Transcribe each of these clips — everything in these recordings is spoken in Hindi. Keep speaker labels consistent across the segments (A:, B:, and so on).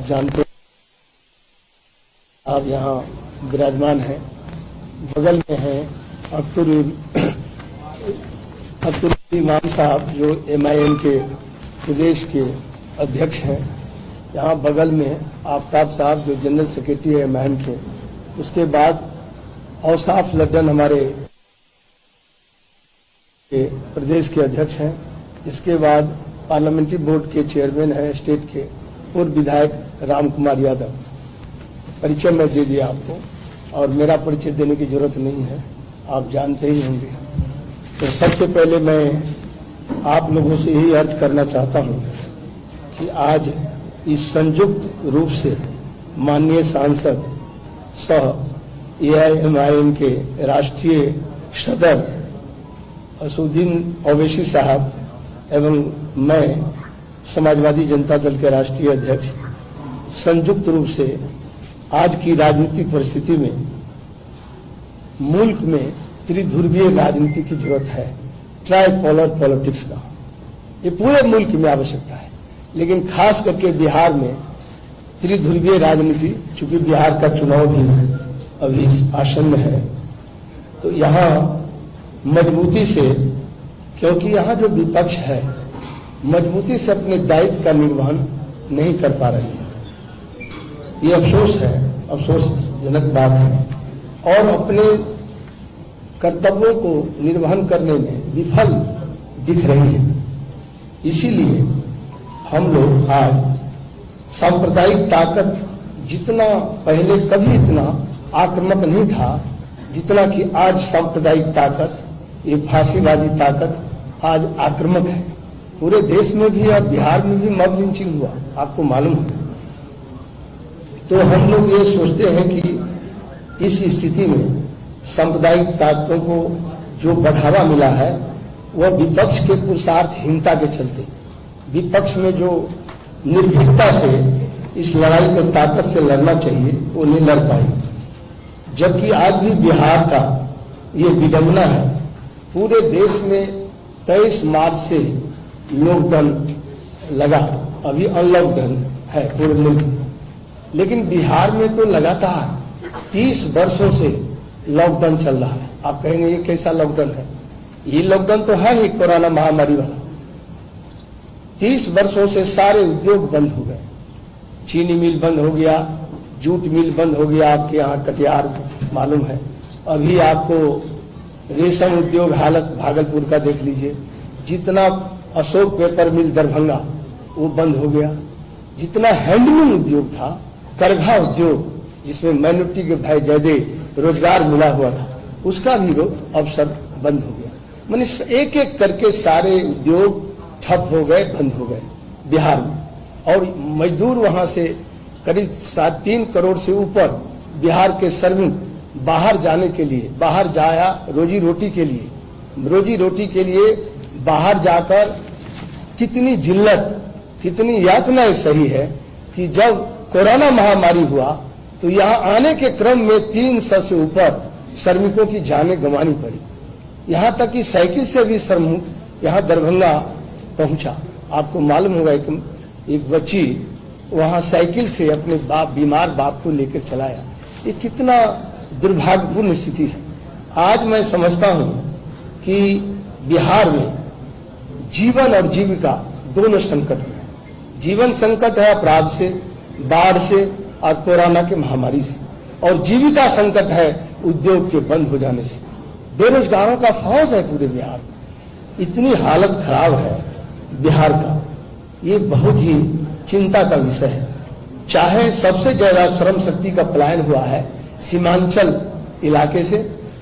A: जानते आप यहाँ विराजमान हैं, बगल में हैं अब्दुल इमाम साहब जो MIM के प्रदेश के अध्यक्ष हैं। यहाँ बगल में आफ्ताब साहब जो जनरल सेक्रेटरी है MIM के। उसके बाद औसाफ लड्डन हमारे प्रदेश के अध्यक्ष हैं। इसके बाद पार्लियामेंट्री बोर्ड के चेयरमैन हैं स्टेट के, पूर्व विधायक राम कुमार यादव। परिचय मैं दे दिया आपको और मेरा परिचय देने की जरूरत नहीं है, आप जानते ही होंगे। तो सबसे पहले मैं आप लोगों से यही अर्ज करना चाहता हूं कि आज इस संयुक्त रूप से माननीय सांसद सह AIMIM के राष्ट्रीय सदर असुद्दीन ओवैसी साहब एवं मैं समाजवादी जनता दल के राष्ट्रीय अध्यक्ष संयुक्त रूप से आज की राजनीतिक परिस्थिति में मुल्क में त्रिध्रुवीय राजनीति की जरूरत है, ट्राइपोलर पॉलिटिक्स का। ये पूरे मुल्क में आवश्यकता है, लेकिन खास करके बिहार में त्रिध्रुवीय राजनीति, चूंकि बिहार का चुनाव भी अभी आसन्न है, तो यहाँ मजबूती से, क्योंकि यहाँ जो विपक्ष है मजबूती से अपने दायित्व का निर्वहन नहीं कर पा रही है। ये अफसोस है, अफसोसजनक बात है और अपने कर्तव्यों को निर्वहन करने में विफल दिख रही है। इसीलिए हम लोग आज सांप्रदायिक ताकत, जितना पहले कभी इतना आक्रामक नहीं था जितना कि आज सांप्रदायिक ताकत, ये फांसीवादी ताकत आज आक्रामक है। पूरे देश में भी और बिहार में भी मॉब लिंचिंग हुआ, आपको मालूम है। तो हम लोग ये सोचते हैं कि इस स्थिति में सांप्रदायिक ताकतों को जो बढ़ावा मिला है वह विपक्ष के पुरुषार्थहीनता के चलते, विपक्ष में जो निर्भीकता से इस लड़ाई को ताकत से लड़ना चाहिए वो नहीं लड़ पाई। जबकि आज भी बिहार का ये विडंबना है, पूरे देश में 23 मार्च से लॉकडाउन लगा, अभी अनलॉकडाउन है पूरे मुल्क में, लेकिन बिहार में तो लगातार 30 वर्षों से लॉकडाउन चल रहा है। आप कहेंगे ये कैसा लॉकडाउन है? ये लॉकडाउन तो है ही कोरोना महामारी वाला। 30 वर्षों से सारे उद्योग बंद हो गए, चीनी मिल बंद हो गया, जूट मिल बंद हो गया, आपके यहाँ कटिहार मालूम है। अभी आपको रेशम उद्योग हालत भागलपुर का देख लीजिए, जितना अशोक पेपर मिल दरभंगा वो बंद हो गया। जितना हैंडलूम उद्योग था, करघा उद्योग जिसमें माइनॉरिटी के भाई ज्यादा रोजगार मिला हुआ था, उसका भी अवसर बंद हो गया। माने एक एक करके सारे उद्योग ठप हो गए, बंद हो गए बिहार में। और मजदूर वहां से करीब 3 करोड़ से ऊपर बिहार के श्रमिक बाहर जाने के लिए, बाहर जाया रोजी रोटी के लिए बाहर जाकर कितनी जिल्लत, कितनी यातनाएं सही है कि जब कोरोना महामारी हुआ तो यहाँ आने के क्रम में 300 से ऊपर श्रमिकों की जानें गंवानी पड़ी। यहाँ तक कि साइकिल से भी श्रमिक यहाँ दरभंगा पहुंचा। आपको मालूम होगा कि एक बच्ची वहां साइकिल से अपने बीमार बाप को लेकर चलाया। ये कितना दुर्भाग्यपूर्ण स्थिति है। आज मैं समझता हूं कि बिहार में जीवन और जीविका दोनों संकट में। जीवन संकट है अपराध से, बाढ़ से और कोरोना के महामारी से, और जीविका संकट है उद्योग के बंद हो जाने से। बेरोजगारों का फौज है पूरे बिहार में। इतनी हालत खराब है बिहार का, ये बहुत ही चिंता का विषय है। चाहे सबसे ज्यादा श्रम शक्ति का पलायन हुआ है सीमांचल इलाके से,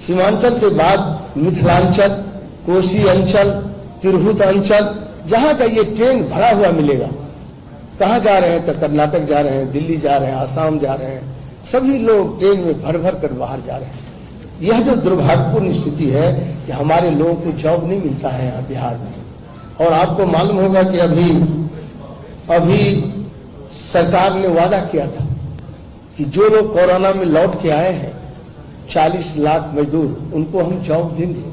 A: सीमांचल के बाद मिथिलांचल, कोसी अंचल, तिरहुत अंचल, जहां का ये ट्रेन भरा हुआ मिलेगा। कहां जा रहे हैं? तो कर्नाटक जा रहे हैं, दिल्ली जा रहे हैं, आसाम जा रहे हैं, सभी लोग ट्रेन में भर भर कर बाहर जा रहे हैं। यह जो दुर्भाग्यपूर्ण स्थिति है कि हमारे लोगों को जॉब नहीं मिलता है यहाँ बिहार में। और आपको मालूम होगा कि अभी सरकार ने वादा किया था कि जो लोग कोरोना में लौट के आए हैं 40 लाख मजदूर, उनको हम जॉब देंगे।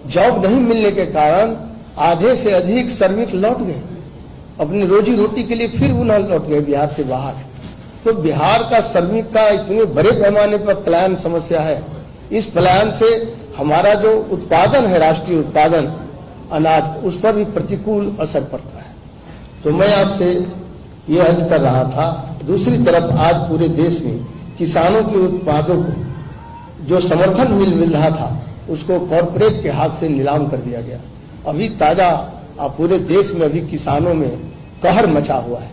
A: जॉब नहीं मिलने के कारण आधे से अधिक श्रमिक लौट गए अपनी रोजी रोटी के लिए, फिर उन्हें लौट गए बिहार से बाहर। तो बिहार का श्रमिक का इतने बड़े पैमाने पर पलायन समस्या है। इस पलायन से हमारा जो उत्पादन है, राष्ट्रीय उत्पादन अनाज, उस पर भी प्रतिकूल असर पड़ता है। तो मैं आपसे ये अर्ज कर रहा था। दूसरी तरफ आज पूरे देश में किसानों के उत्पादों को जो समर्थन मिल रहा था, उसको कॉरपोरेट के हाथ से नीलाम कर दिया गया। अभी ताजा पूरे देश में अभी किसानों में कहर मचा हुआ है।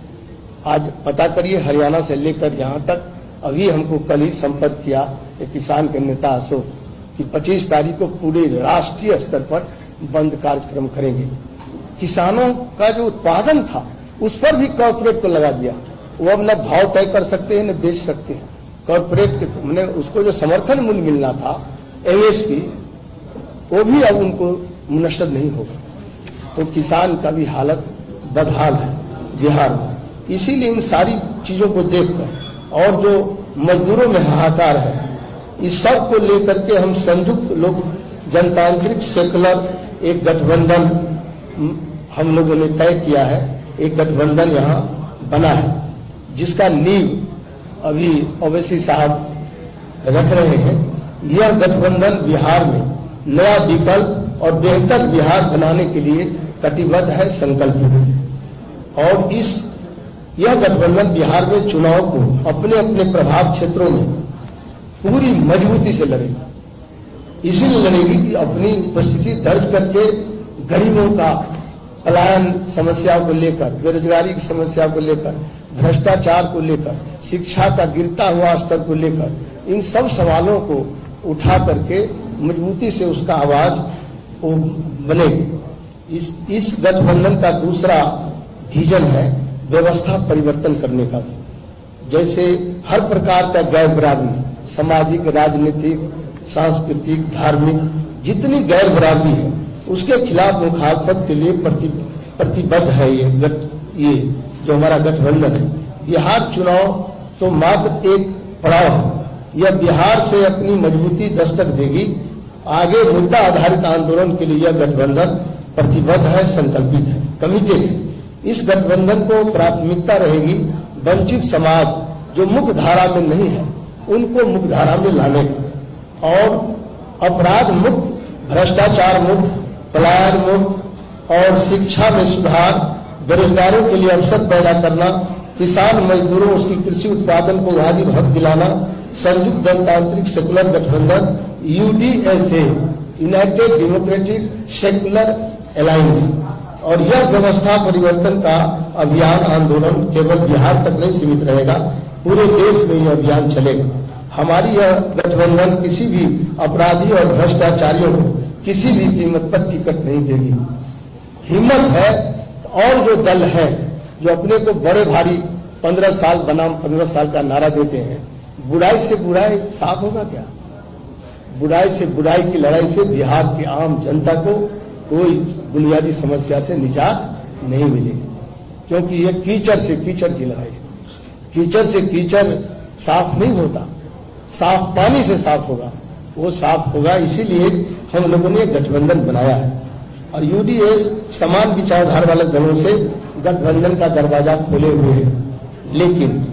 A: आज पता करिए, हरियाणा से लेकर यहाँ तक अभी हमको कल ही संपर्क किया एक किसान के नेता अशोक कि 25 तारीख को पूरे राष्ट्रीय स्तर पर बंद कार्यक्रम करेंगे। किसानों का जो उत्पादन था उस पर भी कॉर्पोरेट को लगा दिया। वो अब न भाव तय कर सकते हैं न बेच सकते हैं। कॉर्पोरेट के तुमने उसको जो समर्थन मूल्य मिलना था MSP, वो भी अब उनको मुनस्सर नहीं होगा। तो किसान का भी हालत बदहाल है बिहार में। इसीलिए इन सारी चीजों को देखकर और जो मजदूरों में हाहाकार है, इस सब को लेकर के हम संयुक्त लोक जनतांत्रिक सेकुलर एक गठबंधन हम लोगों ने तय किया है। एक गठबंधन यहाँ बना है जिसका नींव अभी ओवैसी साहब रख रहे हैं। यह गठबंधन बिहार में नया विकल्प और बेहतर बिहार बनाने के लिए कटिबद्ध है, संकल्पित है। और यह गठबंधन बिहार में चुनाव को अपने अपने प्रभाव क्षेत्रों में पूरी मजबूती से लड़ेगी। इसीलिए लड़ेगी कि अपनी उपस्थिति दर्ज करके गरीबों का पलायन समस्याओं को लेकर, बेरोजगारी की समस्या को लेकर, भ्रष्टाचार को लेकर, शिक्षा का गिरता हुआ स्तर को लेकर, इन सब सवालों को उठा करके मजबूती से उसका आवाज वो बनेगी। इस गठबंधन का दूसरा विजन है व्यवस्था परिवर्तन करने का। जैसे हर प्रकार का गैर बराबरी, सामाजिक, राजनीतिक, सांस्कृतिक, धार्मिक, जितनी गैर बराबरी है उसके खिलाफ मुखालफत के लिए प्रतिबद्ध है ये जो हमारा गठबंधन है। बिहार चुनाव तो मात्र एक पड़ाव है। यह बिहार से अपनी मजबूती दस्तक देगी। आगे मुद्दा आधारित आंदोलन के लिए यह गठबंधन प्रतिबद्ध है, संकल्पित है, कमिटेड है। इस गठबंधन को प्राथमिकता रहेगी वंचित समाज जो मुख्य धारा में नहीं है उनको मुख्य धारा में लाने का, और अपराध मुक्त, भ्रष्टाचार मुक्त, पलायन मुक्त और शिक्षा में सुधार, बेरोजगारों के लिए अवसर पैदा करना, किसान मजदूरों उसकी कृषि उत्पादन को वाजिब हक दिलाना। संयुक्त जनतांत्रिक सेकुलर गठबंधन UDSA, United democratic secular alliance, और यह व्यवस्था परिवर्तन का अभियान आंदोलन केवल बिहार तक नहीं सीमित रहेगा, पूरे देश में यह अभियान चलेगा। हमारी यह गठबंधन किसी भी अपराधी और भ्रष्टाचारियों को किसी भी कीमत पर टिकट नहीं देगी। हिम्मत है और जो दल है जो अपने को बड़े भारी 15 साल बनाम 15 साल का नारा देते हैं, बुराई से बुराई साफ होगा क्या? बुराई से बुराई की लड़ाई से बिहार की आम जनता को कोई बुनियादी समस्या से निजात नहीं मिलेगी, क्योंकि ये कीचड़ से कीचड़ की लड़ाई है। कीचड़ से कीचड़ साफ नहीं होता, साफ पानी से साफ होगा, वो साफ होगा। इसीलिए हम लोगों ने गठबंधन बनाया है और UDS समान विचारधारा वाले दलों से गठबंधन का दरवाजा खोले हुए है, लेकिन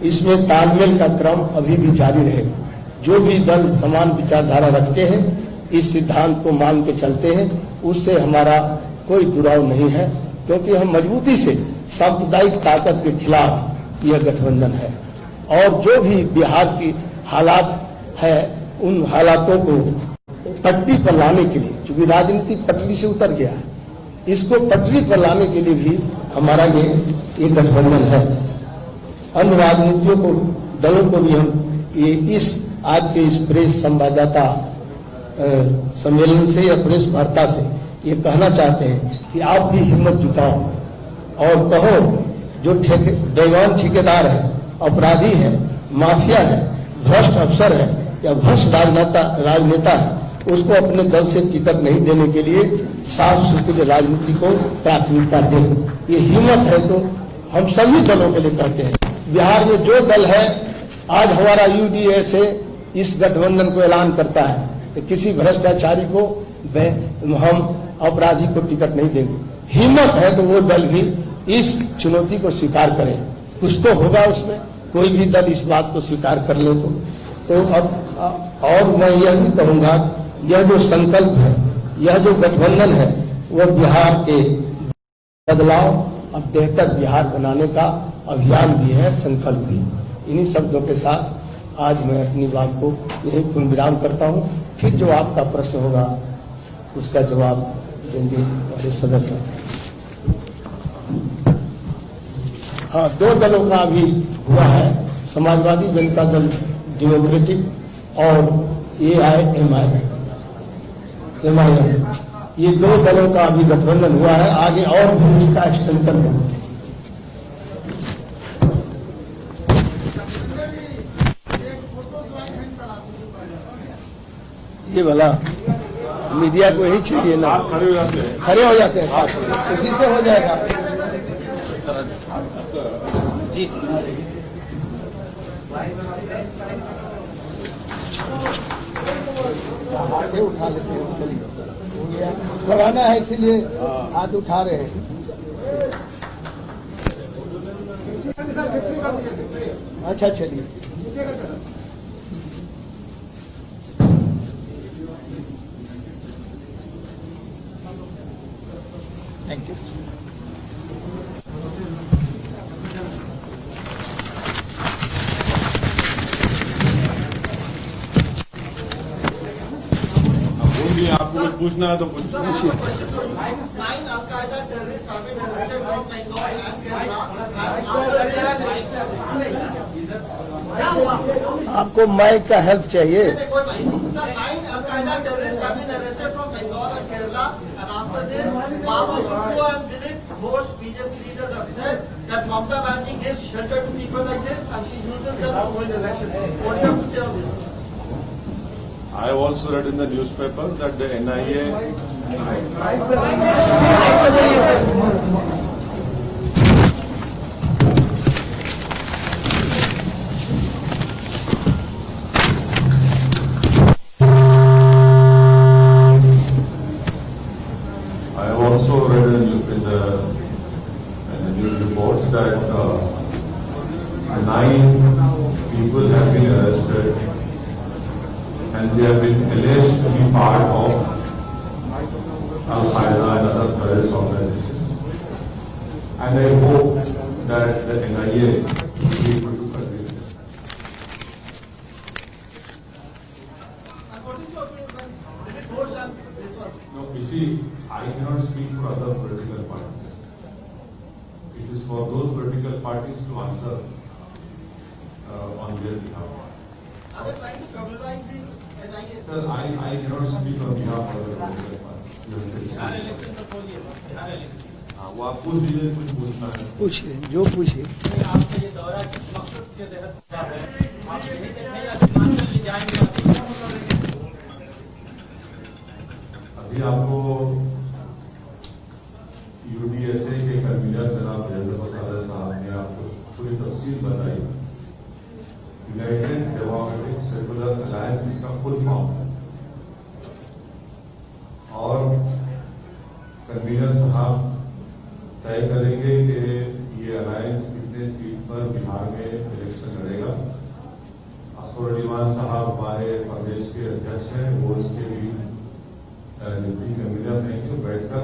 A: इसमें तालमेल का क्रम अभी भी जारी रहेगा। जो भी दल समान विचारधारा रखते हैं, इस सिद्धांत को मान के चलते हैं, उससे हमारा कोई दुराव नहीं है, क्योंकि हम मजबूती से सांप्रदायिक ताकत के खिलाफ यह गठबंधन है। और जो भी बिहार की हालात है, उन हालातों को पटरी पर लाने के लिए, क्योंकि राजनीति पटरी से उतर गया है, इसको पटरी पर लाने के लिए भी हमारा ये गठबंधन है। अन्य राजनीतियों को, दलों को भी हम इस आज के इस प्रेस संवाददाता सम्मेलन से या प्रेस वार्ता से ये कहना चाहते हैं कि आप भी हिम्मत जुटाओ और कहो जो बेईमान ठेकेदार है, अपराधी है, माफिया है, भ्रष्ट अफसर है या भ्रष्ट राजनेता है, उसको अपने दल से टिकट नहीं देने के लिए साफ सुथरी राजनीति को प्राथमिकता दें। ये हिम्मत है तो हम सभी दलों के लिए कहते हैं। बिहार में जो दल है, आज हमारा UDSA इस गठबंधन को ऐलान करता है कि किसी भ्रष्टाचारी को हम अपराधी को टिकट नहीं देंगे। हिम्मत है तो वो दल भी इस चुनौती को स्वीकार करें। कुछ तो होगा उसमें, कोई भी दल इस बात को स्वीकार कर ले तो अब और मैं यह भी कहूंगा, यह जो संकल्प है, यह जो गठबंधन है, वह बिहार के बदलाव और बेहतर बिहार बनाने का अभियान भी है, संकल्प भी। इन्हीं शब्दों के साथ आज मैं अपनी बात को यही पूर्णविराम करता हूं। फिर जो आपका प्रश्न होगा उसका जवाब देंगे हमारे सदस्य। हाँ, दो दलों का अभी हुआ है, समाजवादी जनता दल डेमोक्रेटिक और AIMI, ये दो दलों का अभी गठबंधन हुआ है। आगे और भी इसका एक्सटेंशन है। ये भला मीडिया को यही चाहिए ना, खड़े हो जाते हैं साथ, उसी से हो जाएगा। जी जी हाथ उठा लेते हैं, कराना है इसीलिए हाथ उठा रहे हैं। अच्छा चलिए, थैंक यू।
B: आपको कुछ पूछना है तो पूछिए।
A: आपको माइक का हेल्प चाहिए?
C: That Mamata Banerjee gives shelter to people like this and she uses them to win elections. What do you have to say on this?
B: I have also read in the newspaper that the NIA news reports that 9 people have been arrested and they have been alleged to be part of Al-Qaeda and other terrorist organizations. And I hope that the NIA will be able to convict them. No, you see, I cannot speak for other political parties. It is for those political parties to answer on their behalf.
C: Are they trying to criminalize these NIA?
B: Sir, I cannot speak on behalf of the political parties. वो आप पूछ लीजिए, कुछ पूछना है
A: पूछिए, जो पूछिए।
D: आपका ये दौरा किस मकसद के तहत हुआ है? आप यही देखें या सीमांचल ले जाएंगे?
B: अभी आपको UDSA के कन्वीनर जनाब वीरेंद्र प्रसाद साहब ने आपको पूरी तफसील बताई। यूनाइटेड डेमोक्रेटिक सेकुलर अलायंस इसका फुल फॉर्म है और कन्वीनर साहब तय करेंगे कि ये अलायंस कितने सीट पर बिहार में इलेक्शन लड़ेगा। असफर अलीमान साहब हमारे प्रदेश के अध्यक्ष हैं, वो इसके भी डिप्टी कन्वीनर हैं, जो बैठकर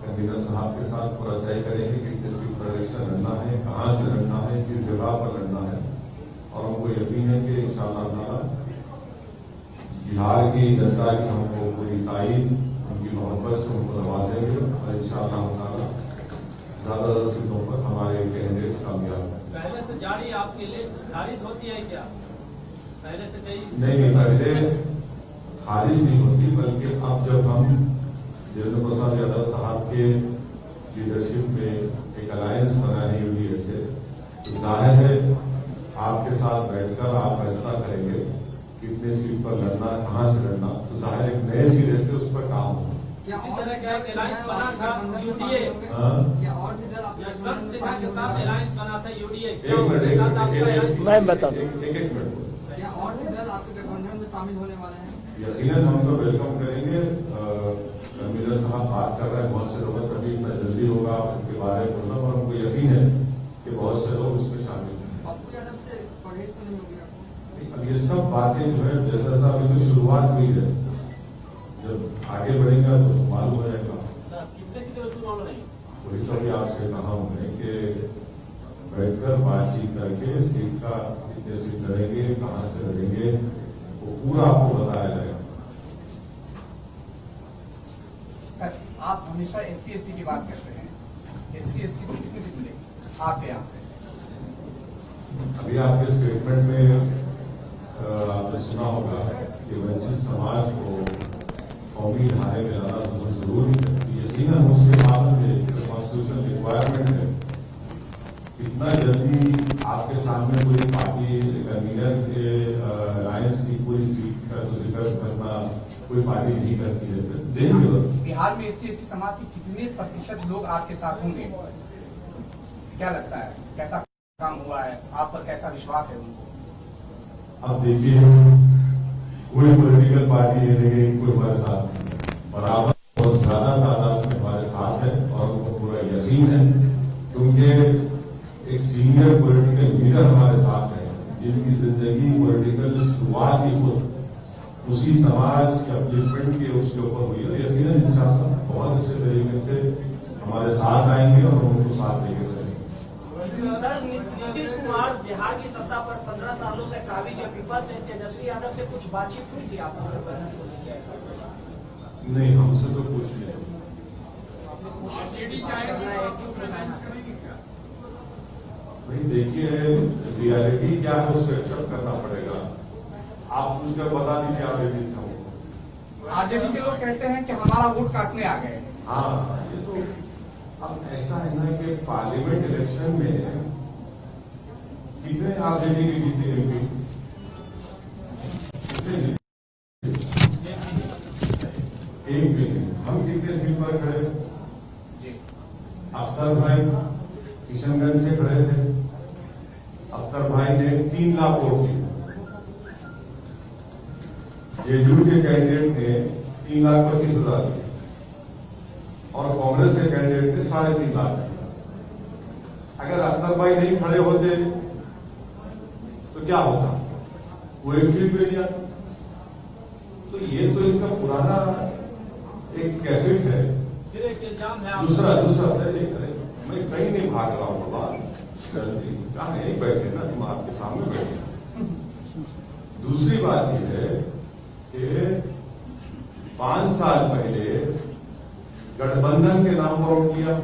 B: कन्वीनर साहब के साथ पूरा तय करेंगे कि किस सीट पर इलेक्शन लड़ना है, कहां से लड़ना है, किस जगह पर लड़ना है। और हमको यकीन है कि इंशाअल्लाह ताला बिहार की जनता की हमको पूरी ताईद, उनकी मोहब्बत से उनको नवाजेंगे और इंशाअल्लाह ताला ज्यादा सीटों पर हमारे कैंडिडेट्स कामयाब हैं।
D: पहले से जारी आपकी लिस्ट खारिज होती है क्या? पहले से
B: नहीं, पहले खारिज नहीं होती, बल्कि अब जब हम वीरेंद्र प्रसाद यादव साहब के लीडरशिप में एक अलायंस बना है UDSA, तो जाहिर है आपके साथ बैठकर आप फैसला करेंगे कितने सीट पर लड़ना, कहां से लड़ना, तो जाहिर एक नए सिरे से उस पर काम होगा।
D: इसी तरह का एक अलायंस बना था UCA, यशवंत सिन्हा के साथ अलायंस बना था UDA।
A: मैं बता दूं,
B: एक मिनट,
C: क्या और भी दल आपके गठबंधन में शामिल होने वाले हैं?
B: यकीनन हम तो वेलकम करेंगे। कन्वीनर साहब बात कर रहे हैं, बहुत से लोगों से अभी इतना जल्दी होगा उनके बारे में बोलना, और हमको यकीन है कि बहुत से लोग उसमें शामिल हैं।
C: पप्पू यादव से
B: बातें जो है जैसा अभी तो शुरुआत हुई है, जब आगे बढ़ेगा तो मालूम हो जाएगा।
D: कितने सीटें चुनाव लड़ेंगे?
B: वही तो भी आपसे कहा हूं कि बैठकर बातचीत करके सीट का कितने सीट लड़ेंगे, कहां से लड़ेंगे, वो पूरा आपको बताया जाएगा।
E: सर, आप हमेशा SC/ST की बात करते हैं, SC/ST को कितनी सीट मिलेगी आपके यहाँ से?
B: अभी आपके स्टेटमेंट में आपने सुना होगा कि वंचित समाज को कौमी धारे में लाना बहुत जरूरी है। यकीनन उसके बाद में कॉन्स्टिट्यूशन रिक्वायरमेंट है, इतना जल्दी आपके सामने कोई पार्टी कन्वीनर के अलायंस की पूरी सीट का तो जिक्र करना कोई पार्टी नहीं करती है। देखेंगे
E: बिहार में SC/ST समाज के कितने प्रतिशत लोग आपके साथ होंगे? क्या लगता है, कैसा काम हुआ है, आप पर कैसा विश्वास है उनको?
B: अब देखिए, कोई पॉलिटिकल पार्टी ये नहीं, कोई हमारे साथ बराबर बहुत ज्यादा तादाद में हमारे साथ है और उनको पूरा यकीन है, क्योंकि एक सीनियर पॉलिटिकल लीडर हमारे साथ है जिनकी जिंदगी पॉलिटिकल शुरुआत ही खुद उसी समाज के अपलिफ्टमेंट के उसके ऊपर हुई है। यकीनन इंशाअल्लाह बहुत अच्छे तरीके से हमारे साथ आएंगे और उनको साथ लेके चलेंगे।
D: सर, नीतीश कुमार बिहार की सत्ता पर 15 सालों से काबिज है, विपक्ष से तेजस्वी यादव से कुछ बातचीत हुई थी आपको?
B: नहीं, हमसे तो कुछ नहीं। भाई देखिए, रियलिटी क्या है उसको एक्सेप्ट करना पड़ेगा। आप उसका बता दीजिए आप एडी से हमको।
E: आरजेडी के लोग कहते हैं कि हमारा वोट काटने आ गए।
B: हाँ, ये तो अब ऐसा है ना कि पार्लियामेंट इलेक्शन में कितने आरजेडी के जीते एमपी? एक भी नहीं। हम कितने सीट पर खड़े? अख्तर भाई किशनगंज से खड़े थे, अख्तर भाई ने 3 लाख वोट दिए। जेडीयू के कैंडिडेट ने 3,25,000 दिए और कांग्रेस के कैंडिडेट ने 3.5 लाख दिए। अगर अख्तर भाई नहीं खड़े होते तो क्या होता? वो एक सीट भी नहीं आती। तो ये तो इनका पुराना एक कैसेट है।
D: फिर एक इल्जाम है
B: दूसरा मैं कहीं नहीं भाग रहा हूँ बाबा, कहाँ यही बैठे ना, तुम आपके सामने बैठे। दूसरी बात यह है कि 5 साल पहले गठबंधन के नाम पर वोट लिया,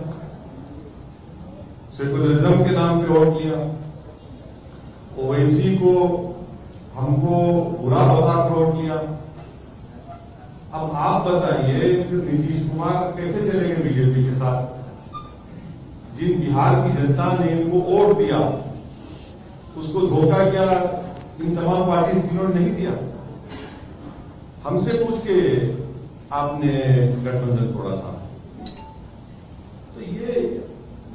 B: सेकुलरिज्म के नाम पे वोट लिया, ओवैसी को हमको बुरा बताकर वोट लिया। अब आप बताइए कि नीतीश कुमार कैसे चलेंगे बीजेपी के साथ? जिन बिहार की जनता ने इनको वोट दिया उसको धोखा क्या इन तमाम पार्टी इन्होंने नहीं दिया? हमसे पूछ के आपने गठबंधन तोड़ा था। तो ये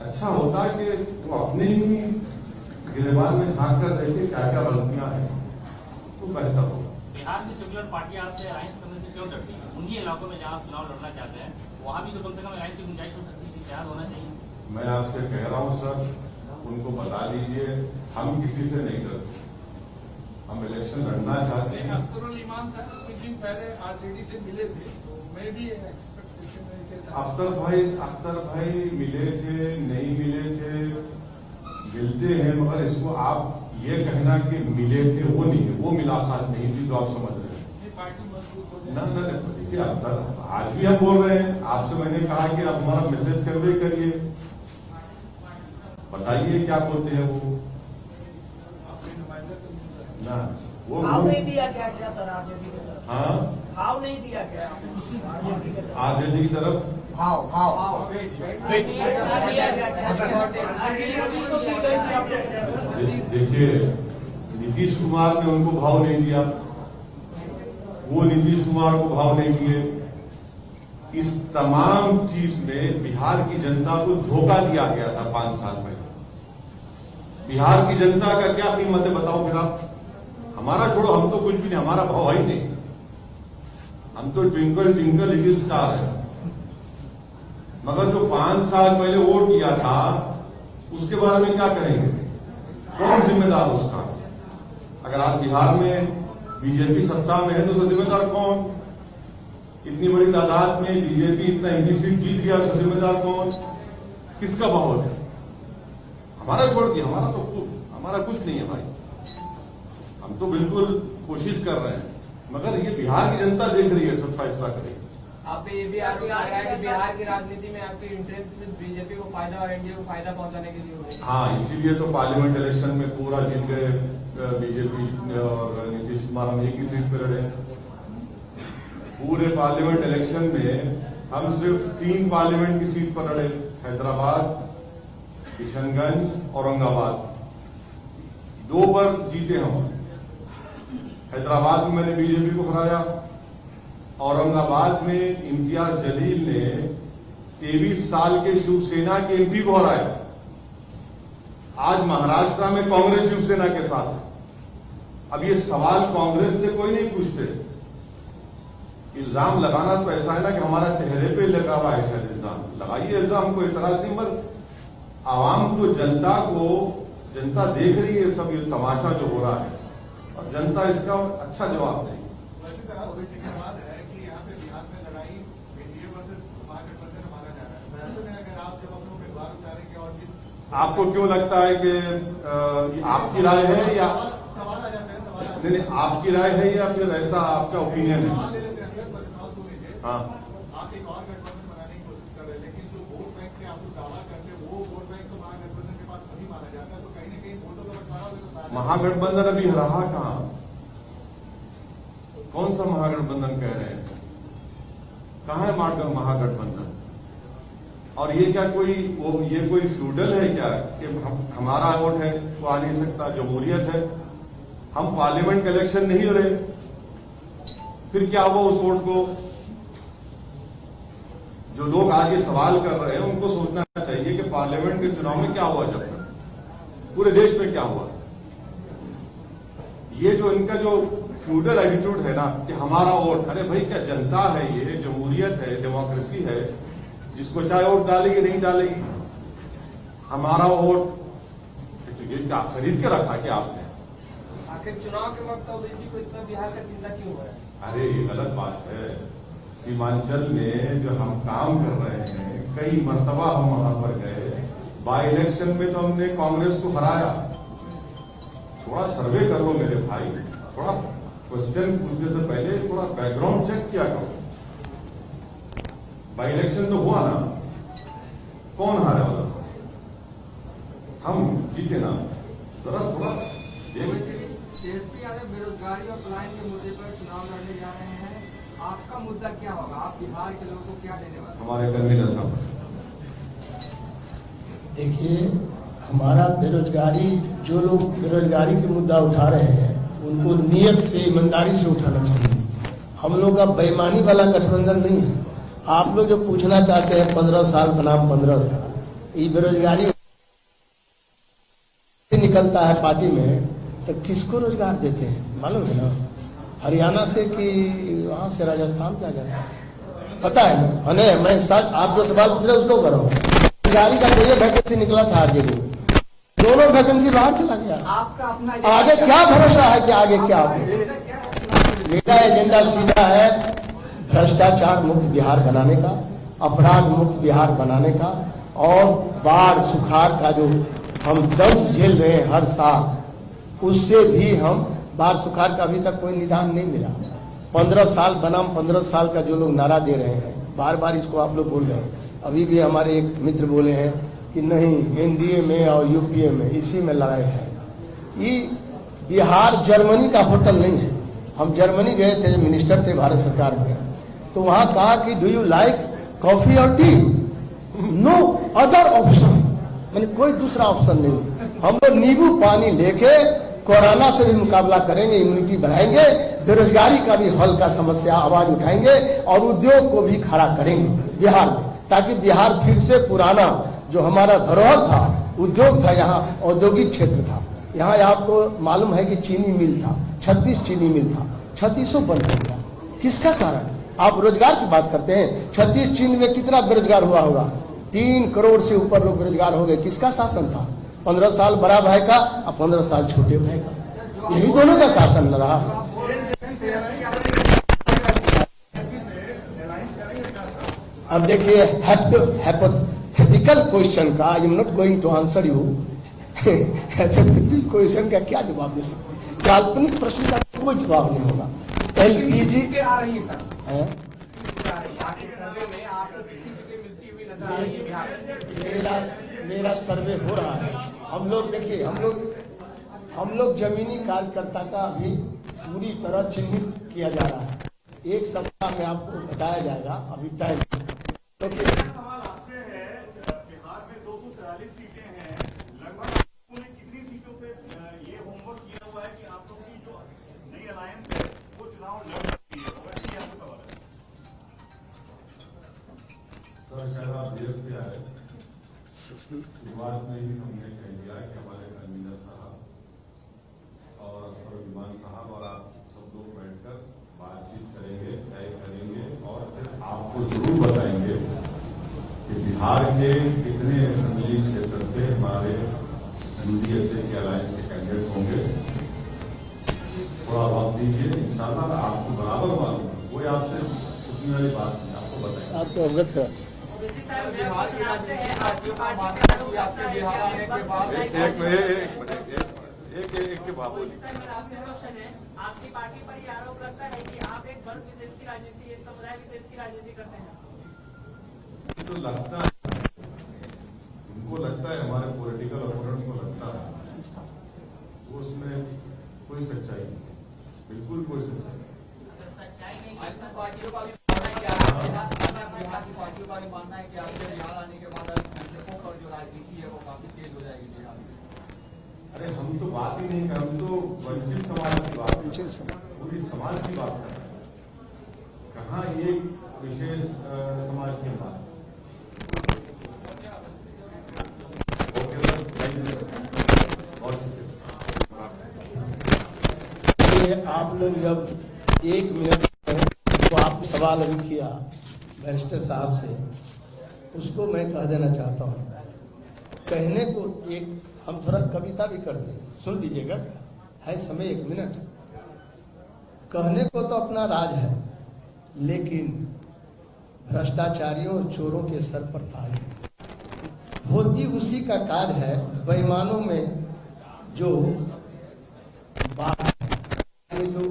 B: अच्छा होता है कि तुम अपने ही गिरेबान में झांक कर देखे क्या क्या गलतियां हैं तो बेहतर हो।
D: बिहार में सेक्युलर पार्टी आपसे अलायंस करने से क्यों डरती है? उन्हीं इलाकों में जहां चुनाव लड़ना चाहते हैं वहां भी तो कम से कम अलायंस की गुंजाइश हो सकती है, तैयार होना चाहिए।
B: मैं आपसे कह रहा हूं सर, उनको बता दीजिए हम किसी से नहीं डरते, हम इलेक्शन लड़ना चाहते हैं।
F: अख्तरुल इमान साहब कुछ दिन पहले आरजेडी से मिले थे, तो मैं भी एक्सपेक्टेशन है कि
B: अख्तर भाई मिले थे, नहीं मिले थे, मिलते हैं, मगर इसको आप ये कहना कि मिले थे वो नहीं है, वो मुलाकात नहीं थी जो आप समझ रहे हैं।
F: पार्टी मजबूत हो
B: ना देखिए, आज भी हम बोल रहे हैं, आपसे मैंने कहा कि आप हमारा मैसेज कन्वे करिए, बताइए क्या बोलते हैं वो ना, वो
D: भाव नहीं दिया क्या सर आरजेडी की तरफ?
B: हाँ,
D: भाव नहीं दिया क्या
B: आरजेडी की तरफ?
E: भाव
B: देखिए, नीतीश कुमार ने उनको भाव नहीं दिया, वो नीतीश कुमार को भाव नहीं दिए। इस तमाम चीज में बिहार की जनता को धोखा दिया गया था 5 साल पहले। बिहार की जनता का क्या कीमत है बताओ फिर आप? हमारा छोड़ो, हम तो कुछ भी नहीं, हमारा भाव ही नहीं, हम तो ट्विंकल ट्विंकल लिटिल स्टार है। मगर जो 5 साल पहले वोट किया था उसके बारे में क्या करेंगे? कौन जिम्मेदार उसका? अगर आप बिहार में बीजेपी सत्ता में है तो उसका जिम्मेदार कौन? इतनी बड़ी तादाद में बीजेपी इतना एमपी सीट जीत गया, उसका जिम्मेदार कौन? किसका माहौल है? हमारा छोड़ दिया, हमारा कुछ नहीं है भाई। हम तो बिल्कुल कोशिश कर रहे हैं, मगर ये बिहार की जनता देख रही है, सब फैसला करेगी।
G: आप पे ये भी आरोप लगा है कि बिहार की राजनीति में आपके इंटरेस्ट सिर्फ बीजेपी को फायदा और एनडीए को फायदा पहुंचाने के लिए हो रही है।
B: हाँ, इसीलिए तो पार्लियामेंट इलेक्शन में पूरा जीत गए बीजेपी और नीतीश कुमार, हम एक ही सीट पे लड़े। पूरे पार्लियामेंट इलेक्शन में हम सिर्फ 3 पार्लियामेंट की सीट पर लड़े, हैदराबाद, किशनगंज, औरंगाबाद। 2 पर जीते हम। हैदराबाद में मैंने बीजेपी को हराया, औरंगाबाद में इम्तियाज जलील ने 23 साल के शिवसेना के एमपी को हराया। आज महाराष्ट्र में कांग्रेस शिवसेना के साथ है। अब ये सवाल कांग्रेस से कोई नहीं पूछते। इल्जाम लगाना तो ऐसा है ना कि हमारा चेहरे पे लगा हुआ है, शायद इल्जाम लगाइए, इल्जाम को इतराज नहीं, मगर आवाम को, जनता देख रही है सब ये तमाशा जो हो रहा है, और जनता इसका अच्छा जवाब देगी। आपको क्यों लगता है कि आपकी राय है या नहीं, आपकी राय है या फिर ऐसा आपका ओपिनियन है? हाँ,
H: आप एक और गठबंधन बनाने की कोशिश कर रहे हैं, लेकिन जो वोट बैंक में आप लोग दावा करते हैं वो वोट बैंक तो महागठबंधन के पास नहीं माना जाता, तो कहीं ना कहीं वोटों का बंटवारा हो।
B: महागठबंधन अभी रहा कहां? कौन सा महागठबंधन कह रहे हैं? कहां है महागठबंधन? और ये क्या ये कोई फ्यूडल है क्या कि हमारा वोट है वो आ नहीं सकता? जमहूरियत है। हम पार्लियामेंट इलेक्शन नहीं लड़े, फिर क्या हुआ उस वोट को? जो लोग आज ये सवाल कर रहे हैं उनको सोचना चाहिए कि पार्लियामेंट के चुनाव में क्या हुआ, जब तक पूरे देश में क्या हुआ। ये जो इनका जो फ्यूडल एटीट्यूड है ना कि हमारा वोट, अरे भाई क्या जनता है, ये जमहूरियत है, डेमोक्रेसी है, जिसको चाहे वोट डालेगी नहीं डालेगी, हमारा वोट ये क्या खरीद के रखा क्या आपने?
G: आखिर चुनाव के वक्त ओबीसी को इतना बिहार का चिंता क्यों हो रहा है?
B: अरे ये गलत बात है। सीमांचल में जो हम काम कर रहे हैं, कई मर्तबा हम वहां पर गए, बाई इलेक्शन में तो हमने कांग्रेस को हराया। थोड़ा सर्वे कर लो मेरे भाई, थोड़ा क्वेश्चन पूछने से पहले थोड़ा बैकग्राउंड चेक किया करो। बाई इलेक्शन तो हुआ ना, कौन हारा वाला? हम जीते ना। जरा थोड़ा
C: तेजस्वी यादव बेरोजगारी और पलायन के मुद्दे पर चुनाव लड़ने जा रहे हैं, आपका मुद्दा क्या होगा? आप बिहार के लोगों को क्या देने वाले?
B: हमारे कन्वीनर साहब,
A: देखिए, हमारा बेरोजगारी, जो लोग बेरोजगारी के मुद्दा उठा रहे हैं उनको नियत से, ईमानदारी से उठाना चाहिए। हम लोग का बेईमानी वाला गठबंधन नहीं है। आप लोग जो पूछना चाहते हैं 15 साल बनाम 15 साल, ये बेरोजगारी निकलता है पार्टी में तो किसको रोजगार देते हैं मालूम है ना? हरियाणा से कि वहां से, राजस्थान से आ जाता है, पता है ना? नहीं, मैं सच, आप जो सवाल पूछ रहे उसको करो। रोजगारी का कोई वैकेंसी निकला था आरजेडी में, दोनों वैकेंसी बाहर चला गया।
G: आपका अपना
A: आगे क्या भरोसा है कि आगे क्या होगा? मेरा एजेंडा सीधा है भ्रष्टाचार मुक्त बिहार बनाने का, अपराध मुक्त बिहार बनाने का, और बाढ़ सुखाड़ का जो हम दंश झेल रहे हैं हर साल, उससे भी हम, बाढ़ सुखाड़ का अभी तक कोई निदान नहीं मिला। 15 साल बनाम 15 साल का जो लोग नारा दे रहे हैं, बार बार इसको आप लोग बोल रहे हैं। अभी भी हमारे एक मित्र बोले हैं कि नहीं, एनडीए में और यूपीए में इसी में लड़ाई है। ये बिहार जर्मनी का होटल नहीं है। हम जर्मनी गए थे, मिनिस्टर थे भारत सरकार में, तो वहां कहा कि डू यू लाइक कॉफी और टी? नो अदर ऑप्शन, मैंने कोई दूसरा ऑप्शन नहीं। हम लोग नींबू पानी लेके कोरोना से भी मुकाबला करेंगे, इम्यूनिटी बढ़ाएंगे, बेरोजगारी का भी हल का समस्या आवाज उठाएंगे, और उद्योग को भी खड़ा करेंगे बिहार में, ताकि बिहार फिर से पुराना जो हमारा धरोहर था, उद्योग था, यहाँ औद्योगिक क्षेत्र था। यहाँ आपको मालूम है कि चीनी मिल था, 36 चीनी मिल था, 36 बंद हो गया। किसका कारण? आप रोजगार की बात करते हैं, 36 चीनी में कितना बेरोजगार हुआ होगा? 3 करोड़ से ऊपर लोग बेरोजगार हो गए। किसका शासन था? 15 साल बड़ा भाई का और 15 साल छोटे भाई का, यही दोनों का शासन रहा। अब देखिए हाइपोथेटिकल क्वेश्चन का I am not going to answer you. Hypothetical question का क्या जवाब दे सकते? काल्पनिक प्रश्न का कोई जवाब नहीं होगा। एलपीजी
E: सीटें आ रही हैं सर,
A: है
E: सीटें आ रही हैं। आपके सर्वे में आपको कितनी सीटें मिलती हुई नजर आ रही है बिहार में?
A: मेरा सर्वे हो रहा है। हम लोग देखिए, हम लोग जमीनी कार्यकर्ता का अभी पूरी तरह चिन्हित किया जा रहा है। एक सप्ताह में आपको बताया जाएगा, अभी टाइम।
H: सवाल आपसे है, बिहार में 243 सीटें हैं, लगभग आपने कितनी सीटों पे ये होमवर्क किया हुआ है कि आप लोग की जो नई अलायंस है वो चुनाव लड़ सकती है? वैसे ही आपका सवाल है।
B: सर शायद आप देर से आए, शुरुआत में ही हमने कह दिया कि हमारे कन्वीनर साहब और विमान साहब और आप सब लोग बैठकर बातचीत करेंगे, तय करेंगे और फिर आपको जरूर बताएंगे कि बिहार के कितने असेंबली क्षेत्र से हमारे यूडीएसए के अलायंस के कैंडिडेट होंगे। थोड़ा वक्त दीजिए, इंशाल्लाह आपको बराबर मालूम है, कोई आपसे छुपने वाली बात नहीं, आपको बताएंगे।
A: आपको अवगत करा
G: बिहार की राजनीति में पार्टियों का मानना है कि आपके बिहार आने के बाद
B: एक के बाद बोलिए।
G: आपकी पार्टी पर ये आरोप लगता है कि आप एक वर्ग विशेष की राजनीति, एक समुदाय विशेष की राजनीति करते हैं।
B: तो लगता है, उनको लगता है, हमारे पॉलिटिकल अपोनेंट को लगता है, वो उसमें कोई सच्चाई नहीं, बिल्कुल कोई सच्चाई नहीं।
G: सच्चाई नहीं
I: पार्टियों का भी मानना है कि बिहार की पार्टियों का भी मानना है कि आपके बिहार आने के बाद संक्षेपों पर जो राजनीति है वो काफी तेज हो जाएगी बिहार में।
B: अरे हम तो बात ही नहीं कर, हम तो वंचित समाज की बात कर रहे हैं, पूरी समाज की बात कर रहे हैं, कहाँ एक विशेष समाज की बात। Okay sir, thank you sir, बहुत शुक्रिया।
A: आप लोग जब 1 मिनट तो आपने सवाल अभी किया बैरिस्टर साहब से, उसको मैं कह देना चाहता हूँ। कहने को एक हम थोड़ा कविता भी कर दें, सुन लीजिएगा, है समय 1 मिनट। कहने को तो अपना राज है, लेकिन भ्रष्टाचारियों और चोरों के सर पर ताज है। होती उसी का कार्य है, बेईमानों में जो बात है, जो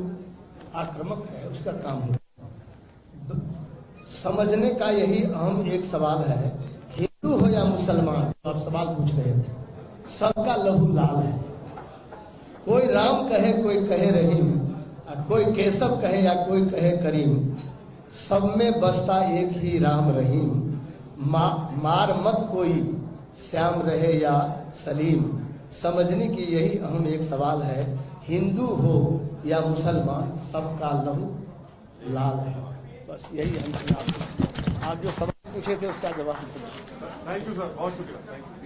A: आक्रामक है, उसका काम हो। समझने का यही अहम एक सवाल है, हिंदू हो या मुसलमान, आप सवाल पूछ रहे थे, सबका लहू लाल है। कोई राम कहे, कोई कहे रहीम, कोई केशव कहे या कोई कहे करीम, सब में बसता एक ही राम रहीम। मार मत कोई, श्याम रहे या सलीम। समझने की यही अहम एक सवाल है, हिंदू हो या मुसलमान, सबका लहू लाल है। बस यही हम आप जो सवाल पूछे थे उसका जवाब।
B: थैंक यू सर, बहुत शुक्रिया, थैंक यू।